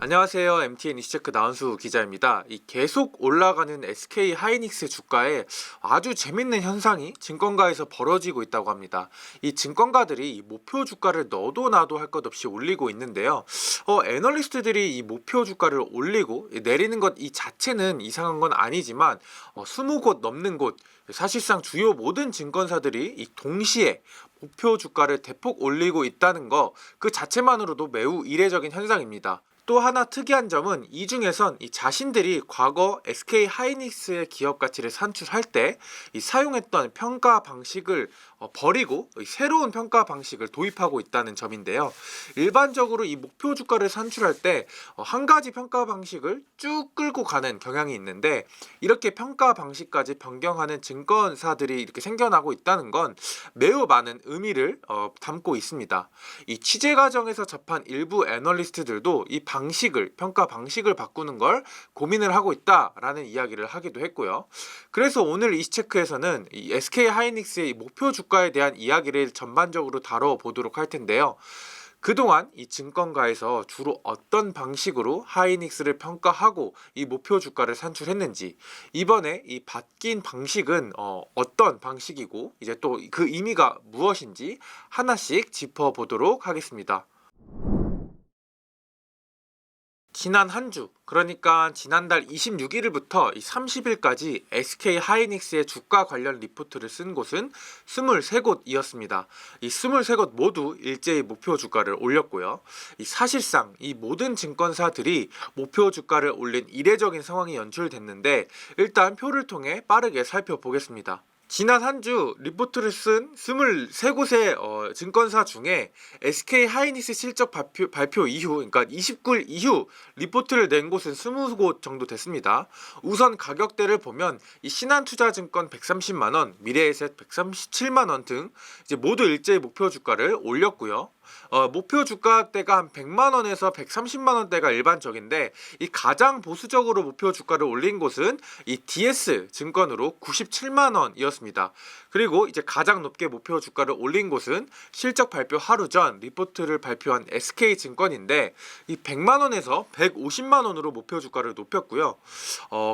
안녕하세요. MTN 이슈체크 나은수 기자입니다. 이 계속 올라가는 SK 하이닉스 주가에 아주 재밌는 현상이 증권가에서 벌어지고 있다고 합니다. 이 증권가들이 이 목표 주가를 너도 나도 할 것 없이 올리고 있는데요. 애널리스트들이 이 목표 주가를 올리고 내리는 것 이 자체는 이상한 건 아니지만 20곳 넘는 곳, 사실상 주요 모든 증권사들이 이 동시에 목표 주가를 대폭 올리고 있다는 거 그 자체만으로도 매우 이례적인 현상입니다. 또 하나 특이한 점은 이 중에선 이 자신들이 과거 SK 하이닉스의 기업 가치를 산출할 때 이 사용했던 평가 방식을 버리고 새로운 평가 방식을 도입하고 있다는 점인데요. 일반적으로 이 목표 주가를 산출할 때 한 가지 평가 방식을 쭉 끌고 가는 경향이 있는데, 이렇게 평가 방식까지 변경하는 증권사들이 이렇게 생겨나고 있다는 건 매우 많은 의미를 담고 있습니다. 이 취재 과정에서 접한 일부 애널리스트들도 이 평가 방식을 바꾸는 걸 고민을 하고 있다라는 이야기를 하기도 했고요. 그래서 오늘 이슈체크에서는 이 SK 하이닉스의 목표 주가에 대한 이야기를 전반적으로 다뤄보도록 할 텐데요. 그동안 이 증권가에서 주로 어떤 방식으로 하이닉스를 평가하고 이 목표 주가를 산출했는지, 이번에 이 바뀐 방식은 어떤 방식이고 이제 또 그 의미가 무엇인지 하나씩 짚어보도록 하겠습니다. 지난 한 주, 그러니까 지난달 26일부터 30일까지 SK 하이닉스의 주가 관련 리포트를 쓴 곳은 23곳이었습니다. 이 23곳 모두 일제히 목표 주가를 올렸고요. 사실상 이 모든 증권사들이 목표 주가를 올린 이례적인 상황이 연출됐는데, 일단 표를 통해 빠르게 살펴보겠습니다. 지난 한 주 리포트를 쓴 23곳의 증권사 중에 SK 하이닉스 실적 발표 이후, 그러니까 29일 이후 리포트를 낸 곳은 20곳 정도 됐습니다. 우선 가격대를 보면 이 신한투자증권 130만원, 미래에셋 137만원 등 이제 모두 일제히 목표 주가를 올렸고요. 목표 주가대가 한 100만원에서 130만원대가 일반적인데, 이 가장 보수적으로 목표 주가를 올린 곳은 이 DS 증권으로 97만원이었습니다. 그리고 이제 가장 높게 목표 주가를 올린 곳은 실적 발표 하루 전 리포트를 발표한 SK 증권인데, 이 100만원에서 150만원으로 목표 주가를 높였고요.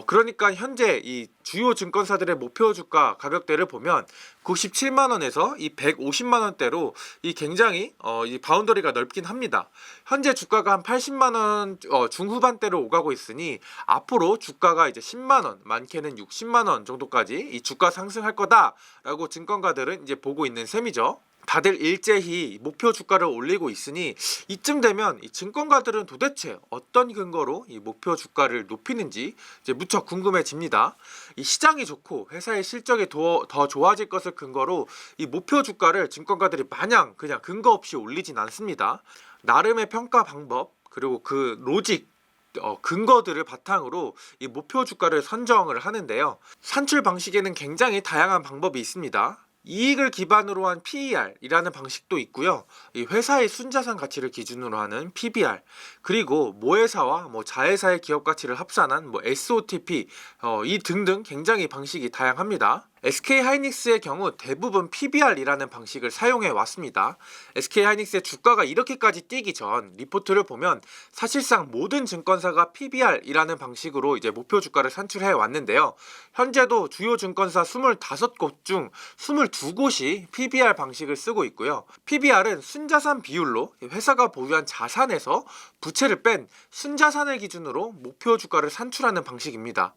그러니까 현재 이 주요 증권사들의 목표 주가 가격대를 보면 97만원에서 이 150만원대로 이 굉장히 이 바운더리가 넓긴 합니다. 현재 주가가 한 80만원 중후반대로 오가고 있으니 앞으로 주가가 이제 10만원, 많게는 60만원 정도까지 이 주가 상승할 거다라고 증권가들은 이제 보고 있는 셈이죠. 다들 일제히 목표 주가를 올리고 있으니 이쯤 되면 이 증권가들은 도대체 어떤 근거로 이 목표 주가를 높이는지 이제 무척 궁금해집니다. 이 시장이 좋고 회사의 실적이 더 좋아질 것을 근거로 이 목표 주가를 증권가들이 마냥 그냥 근거 없이 올리진 않습니다. 나름의 평가 방법, 그리고 그 로직, 근거들을 바탕으로 이 목표 주가를 선정을 하는데요. 산출 방식에는 굉장히 다양한 방법이 있습니다. 이익을 기반으로 한 PER이라는 방식도 있고요. 이 회사의 순자산 가치를 기준으로 하는 PBR, 그리고 모회사와 자회사의 기업 가치를 합산한 SOTP, 이 등등 굉장히 방식이 다양합니다. SK 하이닉스의 경우 대부분 PBR이라는 방식을 사용해 왔습니다. SK 하이닉스의 주가가 이렇게까지 뛰기 전 리포트를 보면 사실상 모든 증권사가 PBR이라는 방식으로 이제 목표 주가를 산출해 왔는데요. 현재도 주요 증권사 25곳 중 22곳이 PBR 방식을 쓰고 있고요. PBR은 순자산 비율로 회사가 보유한 자산에서 부채를 뺀 순자산을 기준으로 목표 주가를 산출하는 방식입니다.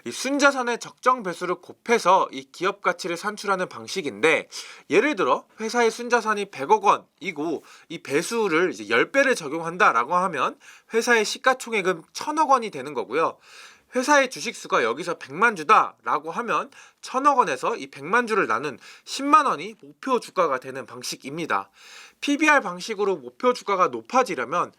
이 순자산의 적정 배수를 곱해서 이 기업 가치를 산출하는 방식인데, 예를 들어 회사의 순자산이 100억 원이고 이 배수를 이제 10배를 적용한다라고 하면 회사의 시가총액은 1000억 원이 되는 거고요. 회사의 주식수가 여기서 100만 주다 라고 하면 1000억 원에서 이 100만 주를 나눈 10만 원이 목표 주가가 되는 방식입니다. PBR 방식으로 목표 주가가 높아지려면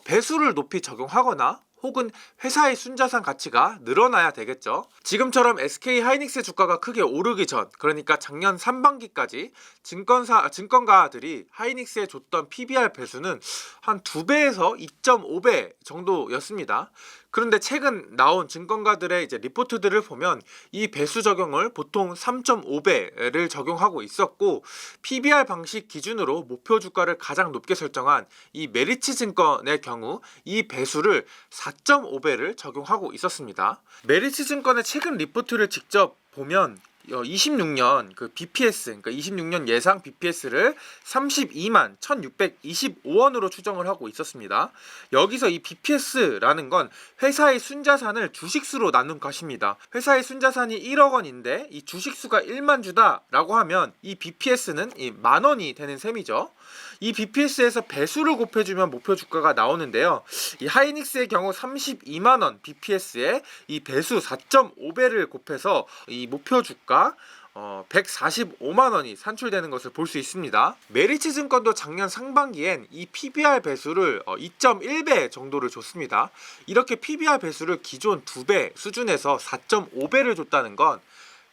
배수를 높이 적용하거나 혹은 회사의 순자산 가치가 늘어나야 되겠죠. 지금처럼 SK 하이닉스의 주가가 크게 오르기 전, 그러니까 작년 상반기까지 증권가들이 하이닉스에 줬던 PBR 배수는 한 2배에서 2.5배 정도였습니다. 그런데 최근 나온 증권가들의 이제 리포트들을 보면 이 배수 적용을 보통 3.5배를 적용하고 있었고, PBR 방식 기준으로 목표 주가를 가장 높게 설정한 이 메리츠 증권의 경우 이 배수를 4.5배를 적용하고 있었습니다. 메리츠 증권의 최근 리포트를 직접 보면 26년 그 BPS, 그러니까 26년 예상 BPS를 32만 1625원으로 추정을 하고 있었습니다. 여기서 이 BPS라는 건 회사의 순자산을 주식수로 나눈 것입니다. 회사의 순자산이 1억 원인데 이 주식수가 1만 주다라고 하면 이 BPS는 이 만 원이 되는 셈이죠. 이 BPS에서 배수를 곱해주면 목표 주가가 나오는데요. 이 하이닉스의 경우 32만원 BPS에 이 배수 4.5배를 곱해서 이 목표 주가 145만원이 산출되는 것을 볼 수 있습니다. 메리츠 증권도 작년 상반기엔 이 PBR 배수를 2.1배 정도를 줬습니다. 이렇게 PBR 배수를 기존 2배 수준에서 4.5배를 줬다는 건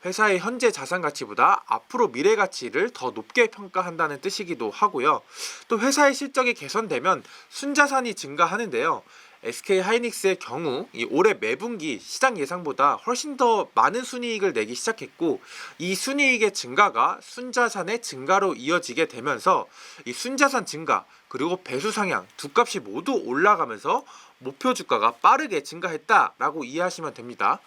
회사의 현재 자산 가치보다 앞으로 미래 가치를 더 높게 평가한다는 뜻이기도 하고요. 또 회사의 실적이 개선되면 순자산이 증가하는데요. SK 하이닉스의 경우 이 올해 매분기 시장 예상보다 훨씬 더 많은 순이익을 내기 시작했고, 이 순이익의 증가가 순자산의 증가로 이어지게 되면서 이 순자산 증가 그리고 배수 상향 두 값이 모두 올라가면서 목표 주가가 빠르게 증가했다라고 이해하시면 됩니다.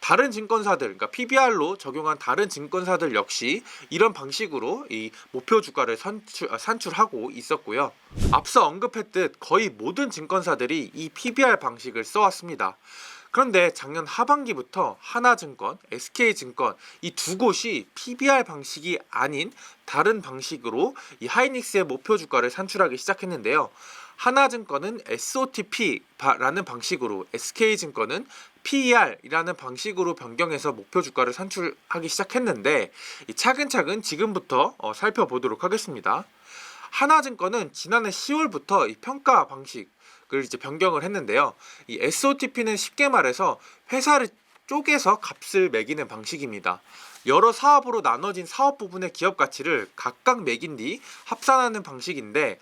다른 증권사들, 그러니까 PBR로 적용한 다른 증권사들 역시 이런 방식으로 이 목표 주가를 산출하고 있었고요. 앞서 언급했듯 거의 모든 증권사들이 이 PBR 방식을 써왔습니다. 그런데 작년 하반기부터 하나증권, SK증권 이 두 곳이 PBR 방식이 아닌 다른 방식으로 이 하이닉스의 목표 주가를 산출하기 시작했는데요. 하나증권은 SOTP라는 방식으로, SK증권은 PER이라는 방식으로 변경해서 목표 주가를 산출하기 시작했는데, 차근차근 지금부터 살펴보도록 하겠습니다. 하나증권은 지난해 10월부터 이 평가 방식을 이제 변경을 했는데요. 이 SOTP는 쉽게 말해서 회사를 쪼개서 값을 매기는 방식입니다. 여러 사업으로 나눠진 사업 부분의 기업 가치를 각각 매긴 뒤 합산하는 방식인데,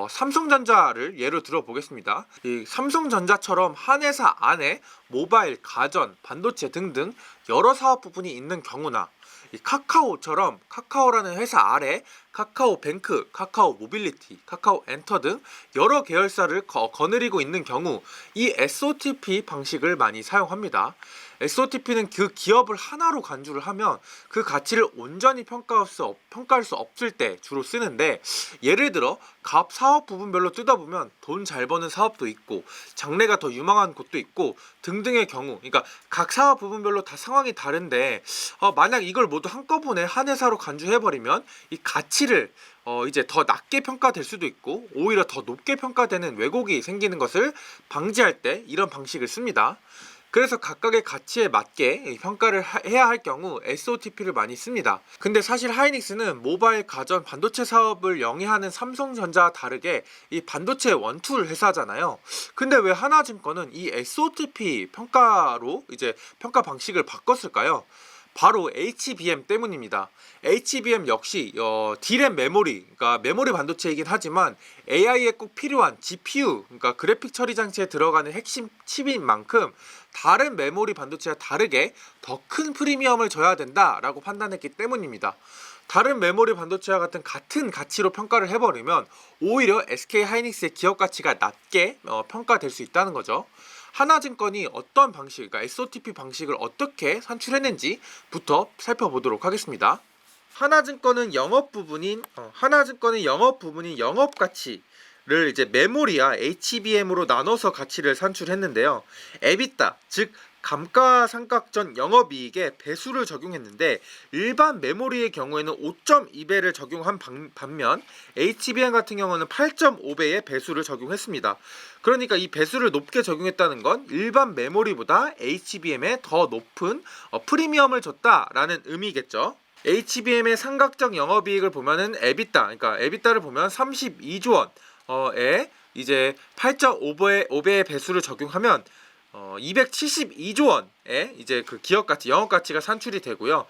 삼성전자를 예로 들어보겠습니다. 이 삼성전자처럼 한 회사 안에 모바일, 가전, 반도체 등등 여러 사업 부분이 있는 경우나, 이 카카오처럼 카카오라는 회사 아래 카카오뱅크, 카카오 모빌리티, 카카오 엔터 등 여러 계열사를 거느리고 있는 경우 이 SOTP 방식을 많이 사용합니다. SOTP는 그 기업을 하나로 간주를 하면 그 가치를 온전히 평가할 수 없을 때 주로 쓰는데, 예를 들어 사업 부분별로 뜯어보면 돈 잘 버는 사업도 있고 장래가 더 유망한 곳도 있고 등등의 경우, 그러니까 각 사업 부분별로 다 상황이 다른데 만약 이걸 모두 한꺼번에 한 회사로 간주해버리면 이 가치를 이제 더 낮게 평가될 수도 있고 오히려 더 높게 평가되는 왜곡이 생기는 것을 방지할 때 이런 방식을 씁니다. 그래서 각각의 가치에 맞게 평가를 해야 할 경우 SOTP를 많이 씁니다. 근데 사실 하이닉스는 모바일, 가전, 반도체 사업을 영위하는 삼성전자와 다르게 이 반도체 원툴 회사잖아요. 근데 왜 하나증권은 이 SOTP 평가로 이제 평가 방식을 바꿨을까요? 바로 HBM 때문입니다. HBM 역시 D램 메모리, 그러니까 메모리 반도체이긴 하지만 AI에 꼭 필요한 GPU, 그러니까 그래픽 처리 장치에 들어가는 핵심 칩인 만큼 다른 메모리 반도체와 다르게 더 큰 프리미엄을 줘야 된다라고 판단했기 때문입니다. 다른 메모리 반도체와 같은 가치로 평가를 해버리면 오히려 SK 하이닉스의 기업 가치가 낮게 평가될 수 있다는 거죠. 하나증권이 어떤 방식, 그러니까 SOTP 방식을 어떻게 산출했는지부터 살펴보도록 하겠습니다. 하나증권의 영업 부분인 영업 가치를 이제 메모리와 HBM으로 나눠서 가치를 산출했는데요. EBITDA, 즉 감가상각전 영업이익에 배수를 적용했는데, 일반 메모리의 경우에는 5.2배를 적용한 반면 HBM 같은 경우는 8.5배의 배수를 적용했습니다. 그러니까 이 배수를 높게 적용했다는 건 일반 메모리보다 HBM에 더 높은 프리미엄을 줬다라는 의미겠죠. HBM의 삼각적 영업이익을 보면은 그러니까 EBITDA를 보면 32조 원에 이제 8.5배의 배수를 적용하면 272조 원의 이제 그 기업 가치, 영업 가치가 산출이 되고요.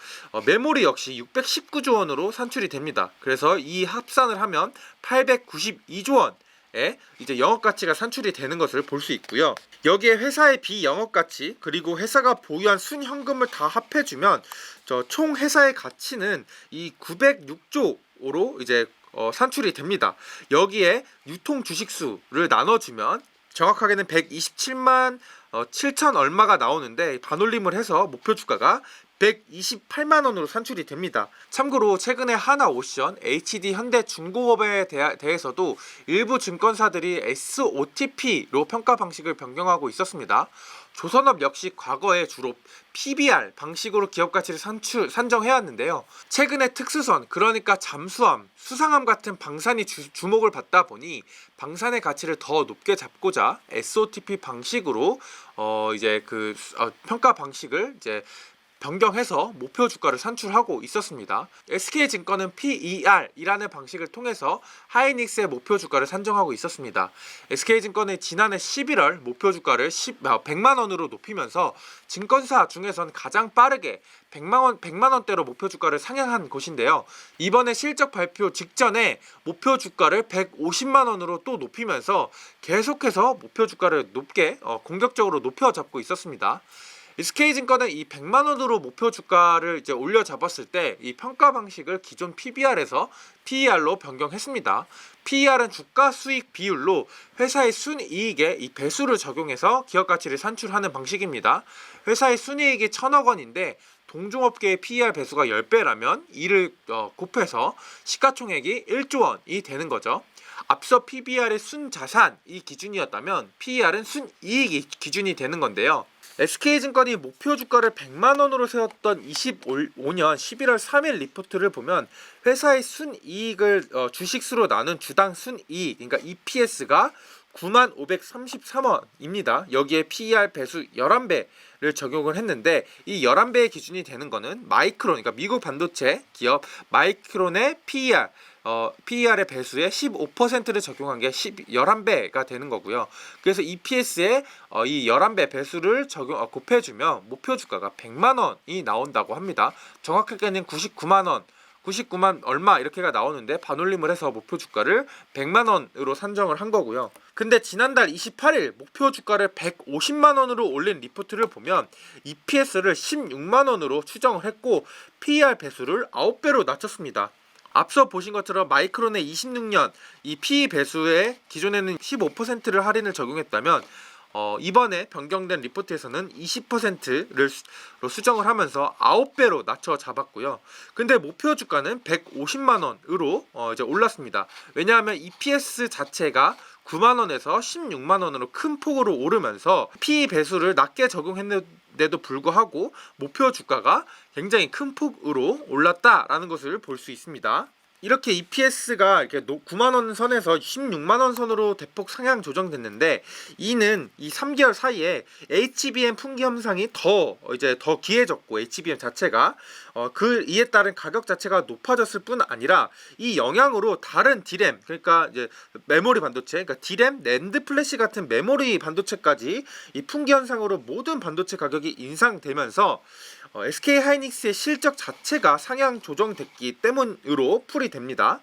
메모리 역시 619조 원으로 산출이 됩니다. 그래서 이 합산을 하면 892조 원의 이제 영업 가치가 산출이 되는 것을 볼 수 있고요. 여기에 회사의 비영업 가치 그리고 회사가 보유한 순현금을 다 합해주면 총 회사의 가치는 이 906조로 이제 산출이 됩니다. 여기에 유통 주식수를 나눠주면 정확하게는 127만 7천 얼마가 나오는데 반올림을 해서 목표 주가가 128만 원으로 산출이 됩니다. 참고로 최근에 하나오션, HD 현대중공업에 대해서도 일부 증권사들이 SOTP로 평가 방식을 변경하고 있었습니다. 조선업 역시 과거에 주로 PBR 방식으로 기업 가치를 산정해왔는데요. 최근에 특수선, 그러니까 잠수함, 수상함 같은 방산이 주목을 받다 보니 방산의 가치를 더 높게 잡고자 SOTP 방식으로 이제 평가 방식을 이제 변경해서 목표 주가를 산출하고 있었습니다. SK증권은 PER이라는 방식을 통해서 하이닉스의 목표 주가를 산정하고 있었습니다. SK증권은 지난해 11월 목표 주가를 100만 원으로 높이면서 증권사 중에선 가장 빠르게 100만 원대로 목표 주가를 상향한 곳인데요. 이번에 실적 발표 직전에 목표 주가를 150만 원으로 또 높이면서 계속해서 목표 주가를 높게 공격적으로 높여 잡고 있었습니다. SK증권은 이 100만 원으로 목표 주가를 이제 올려 잡았을 때 이 평가 방식을 기존 PBR에서 PER로 변경했습니다. PER은 주가 수익 비율로 회사의 순이익에 이 배수를 적용해서 기업 가치를 산출하는 방식입니다. 회사의 순이익이 1,000억 원인데 동종업계의 PER 배수가 10배라면 이를 곱해서 시가총액이 1조 원이 되는 거죠. 앞서 PBR의 순자산이 기준이었다면 PER은 순이익이 기준이 되는 건데요. SK증권이 목표 주가를 100만 원으로 세웠던 25년 11월 3일 리포트를 보면 회사의 순이익을 주식수로 나눈 주당 순이익, 그러니까 EPS가 95,533원입니다. 여기에 PER 배수 11배를 적용을 했는데 이 11배의 기준이 되는 거는 마이크론, 그러니까 미국 반도체 기업 마이크론의 PER의 배수에 15%를 적용한 게 11배가 되는 거고요. 그래서 EPS에 이 11배 배수를 곱해주면 목표 주가가 100만 원이 나온다고 합니다. 정확하게는 99만 얼마 이렇게가 나오는데 반올림을 해서 목표 주가를 100만 원으로 산정을 한 거고요. 근데 지난달 28일 목표 주가를 150만 원으로 올린 리포트를 보면 EPS를 16만 원으로 추정을 했고 PER 배수를 9배로 낮췄습니다. 앞서 보신 것처럼 마이크론의 26년 이 PE 배수에 기존에는 15%를 할인을 적용했다면 이번에 변경된 리포트에서는 20%를 수정을 하면서 9배로 낮춰 잡았고요. 근데 목표 주가는 150만 원으로 이제 올랐습니다. 왜냐하면 EPS 자체가 9만 원에서 16만 원으로 큰 폭으로 오르면서 PE 배수를 낮게 적용했는데도 불구하고 목표 주가가 굉장히 큰 폭으로 올랐다라는 것을 볼 수 있습니다. 이렇게 EPS가 이렇게 9만 원 선에서 16만 원 선으로 대폭 상향 조정됐는데 이는 이 3개월 사이에 HBM 풍기 현상이 더 기해졌고 HBM 자체가 이에 따른 가격 자체가 높아졌을 뿐 아니라 이 영향으로 다른 D램, 그러니까 이제 메모리 반도체, 그러니까 D램, 낸드 플래시 같은 메모리 반도체까지 이 풍기 현상으로 모든 반도체 가격이 인상되면서 SK 하이닉스의 실적 자체가 상향 조정됐기 때문으로 풀이됩니다.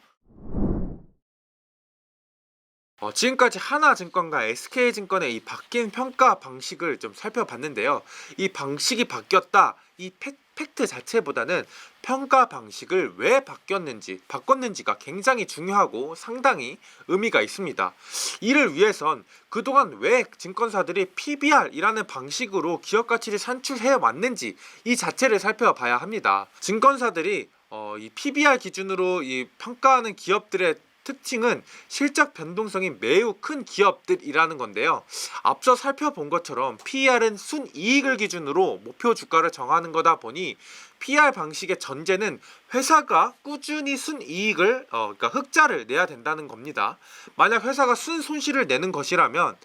지금까지 하나증권과 SK증권의 이 바뀐 평가 방식을 좀 살펴봤는데요. 이 방식이 바뀌었다, 이 팩트 자체보다는 평가 방식을 왜 바꿨는지가 굉장히 중요하고 상당히 의미가 있습니다. 이를 위해선 그동안 왜 증권사들이 PBR이라는 방식으로 기업 가치를 산출해 왔는지 이 자체를 살펴봐야 합니다. 증권사들이 이 PBR 기준으로 이 평가하는 기업들의 특징은 실적 변동성이 매우 큰 기업들이라는 건데요. 앞서 살펴본 것처럼 PER은 순이익을 기준으로 목표 주가를 정하는 거다 보니 PR 방식의 전제는 회사가 꾸준히 순이익을 그러니까 흑자를 내야 된다는 겁니다. 만약 회사가 순손실을 내는 것이라면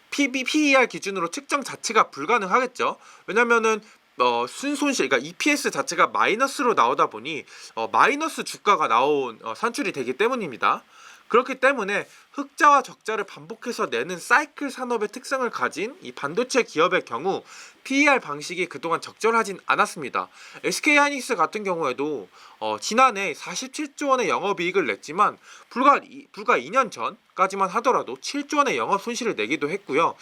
PER 기준으로 측정 자체가 불가능하겠죠. 왜냐면은 순손실, 그러니까 EPS 자체가 마이너스로 나오다 보니 마이너스 주가가 산출이 되기 때문입니다. 그렇기 때문에 흑자와 적자를 반복해서 내는 사이클 산업의 특성을 가진 이 반도체 기업의 경우 PER 방식이 그동안 적절하진 않았습니다. SK하이닉스 같은 경우에도 지난해 47조 원의 영업이익을 냈지만 불과 2년 전까지만 하더라도 7조 원의 영업 손실을 내기도 했고요.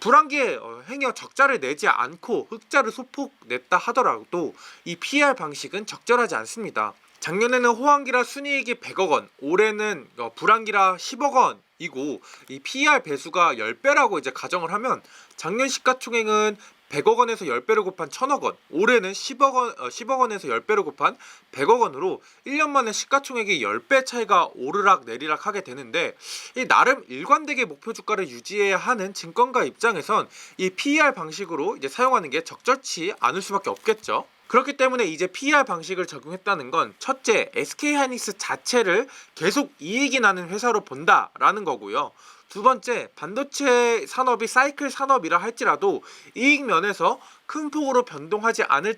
불황기에 행여 적자를 내지 않고 흑자를 소폭 냈다 하더라도 이 PER 방식은 적절하지 않습니다. 작년에는 호황기라 순이익이 100억 원, 올해는 불황기라 10억 원이고 이 PER 배수가 10배라고 이제 가정을 하면 작년 시가총액은 100억 원에서 10배를 곱한 1000억 원, 올해는 10억 원에서 10배를 곱한 100억 원으로 1년 만에 시가총액이 10배 차이가 오르락 내리락 하게 되는데 이 나름 일관되게 목표 주가를 유지해야 하는 증권가 입장에선 이 PER 방식으로 이제 사용하는 게 적절치 않을 수밖에 없겠죠. 그렇기 때문에 이제 PER 방식을 적용했다는 건 첫째, SK하이닉스 자체를 계속 이익이 나는 회사로 본다라는 거고요. 두 번째, 반도체 산업이 사이클 산업이라 할지라도 이익 면에서 큰 폭으로 변동하지 않을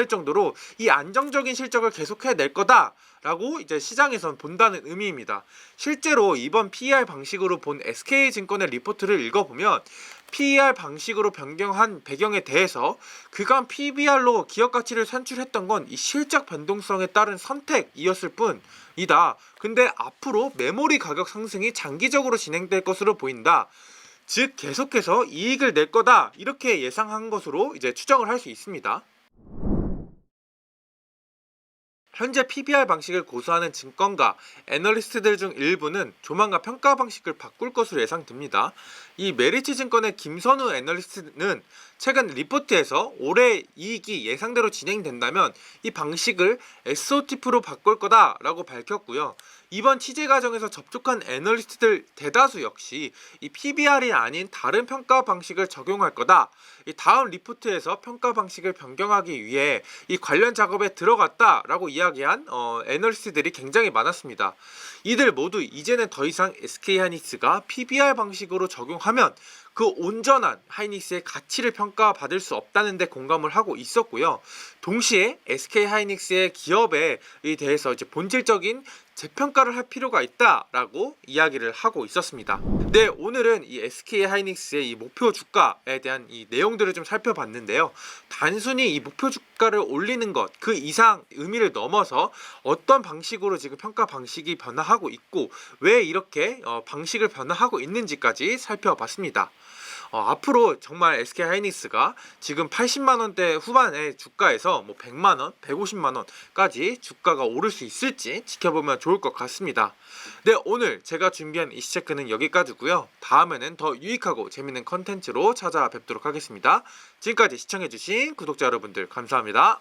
정도로 이 안정적인 실적을 계속해낼 거다라고 이제 시장에선 본다는 의미입니다. 실제로 이번 PER 방식으로 본 SK증권의 리포트를 읽어보면 PER 방식으로 변경한 배경에 대해서 그간 PBR로 기업 가치를 산출했던 건 이 실적 변동성에 따른 선택이었을 뿐이다. 근데 앞으로 메모리 가격 상승이 장기적으로 진행될 것으로 보인다. 즉 계속해서 이익을 낼 거다. 이렇게 예상한 것으로 이제 추정을 할 수 있습니다. 현재 PBR 방식을 고수하는 증권가, 애널리스트들 중 일부는 조만간 평가 방식을 바꿀 것으로 예상됩니다. 이 메리츠 증권의 김선우 애널리스트는 최근 리포트에서 올해 이익이 예상대로 진행된다면 이 방식을 SOTF로 바꿀 거다라고 밝혔고요. 이번 취재 과정에서 접촉한 애널리스트들 대다수 역시 이 PBR이 아닌 다른 평가 방식을 적용할 거다. 이 다음 리포트에서 평가 방식을 변경하기 위해 이 관련 작업에 들어갔다라고 이야기한 애널리스트들이 굉장히 많았습니다. 이들 모두 이제는 더 이상 SK하이닉스가 PBR 방식으로 적용하면 그 온전한 하이닉스의 가치를 평가받을 수 없다는 데 공감을 하고 있었고요. 동시에 SK하이닉스의 기업에 대해서 이제 본질적인 재평가를 할 필요가 있다라고 이야기를 하고 있었습니다. 네, 오늘은 이 SK하이닉스의 이 목표 주가에 대한 이 내용들을 좀 살펴봤는데요. 단순히 이 목표 주가를 올리는 것 그 이상 의미를 넘어서 어떤 방식으로 지금 평가 방식이 변화하고 있고 왜 이렇게 방식을 변화하고 있는지까지 살펴봤습니다. 앞으로 정말 SK하이닉스가 지금 80만원대 후반의 주가에서 뭐 100만원, 150만원까지 주가가 오를 수 있을지 지켜보면 좋을 것 같습니다. 네, 오늘 제가 준비한 이시체크는 여기까지고요. 다음에는 더 유익하고 재밌는 컨텐츠로 찾아뵙도록 하겠습니다. 지금까지 시청해주신 구독자 여러분들 감사합니다.